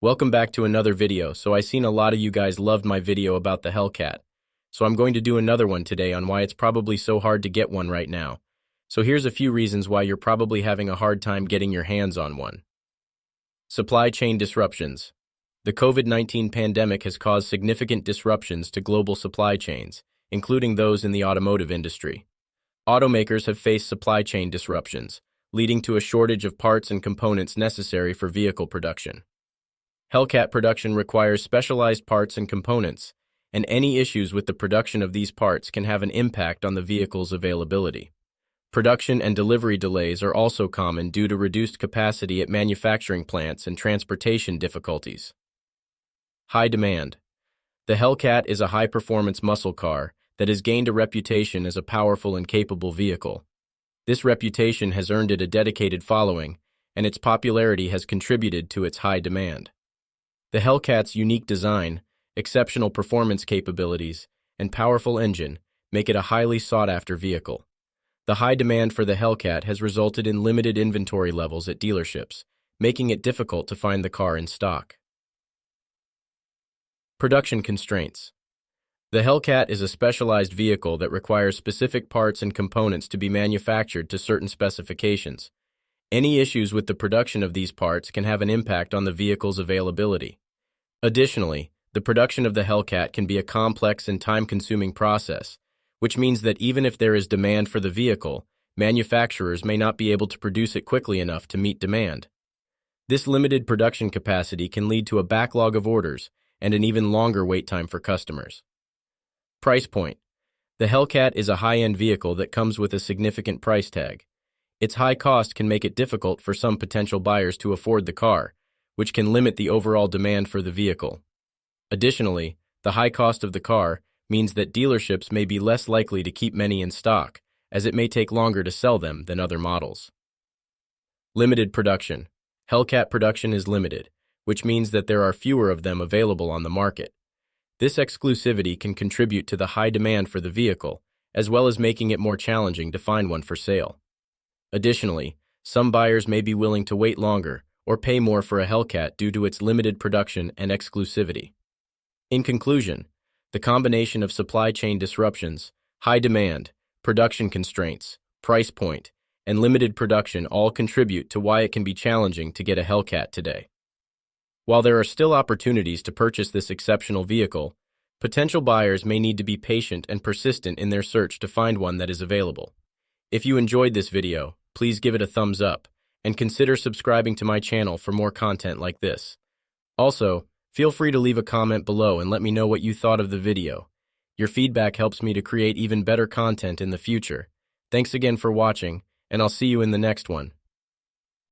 Welcome back to another video. So I seen a lot of you guys loved my video about the Hellcat. So I'm going to do another one today on why it's probably so hard to get one right now. So here's a few reasons why you're probably having a hard time getting your hands on one. Supply chain disruptions. The COVID-19 pandemic has caused significant disruptions to global supply chains, including those in the automotive industry. Automakers have faced supply chain disruptions, leading to a shortage of parts and components necessary for vehicle production. Hellcat production requires specialized parts and components, and any issues with the production of these parts can have an impact on the vehicle's availability. Production and delivery delays are also common due to reduced capacity at manufacturing plants and transportation difficulties. High demand. The Hellcat is a high-performance muscle car that has gained a reputation as a powerful and capable vehicle. This reputation has earned it a dedicated following, and its popularity has contributed to its high demand. The Hellcat's unique design, exceptional performance capabilities, and powerful engine make it a highly sought-after vehicle. The high demand for the Hellcat has resulted in limited inventory levels at dealerships, making it difficult to find the car in stock. Production constraints. The Hellcat is a specialized vehicle that requires specific parts and components to be manufactured to certain specifications. Any issues with the production of these parts can have an impact on the vehicle's availability. Additionally, the production of the Hellcat can be a complex and time-consuming process, which means that even if there is demand for the vehicle, manufacturers may not be able to produce it quickly enough to meet demand. This limited production capacity can lead to a backlog of orders and an even longer wait time for customers. Price point. The Hellcat is a high-end vehicle that comes with a significant price tag. Its high cost can make it difficult for some potential buyers to afford the car, which can limit the overall demand for the vehicle. Additionally, the high cost of the car means that dealerships may be less likely to keep many in stock, as it may take longer to sell them than other models. Limited production. Hellcat production is limited, which means that there are fewer of them available on the market. This exclusivity can contribute to the high demand for the vehicle, as well as making it more challenging to find one for sale. Additionally, some buyers may be willing to wait longer or pay more for a Hellcat due to its limited production and exclusivity. In conclusion, the combination of supply chain disruptions, high demand, production constraints, price point, and limited production all contribute to why it can be challenging to get a Hellcat today. While there are still opportunities to purchase this exceptional vehicle, potential buyers may need to be patient and persistent in their search to find one that is available. If you enjoyed this video, please give it a thumbs up and consider subscribing to my channel for more content like this. Also, feel free to leave a comment below and let me know what you thought of the video. Your feedback helps me to create even better content in the future. Thanks again for watching, and I'll see you in the next one.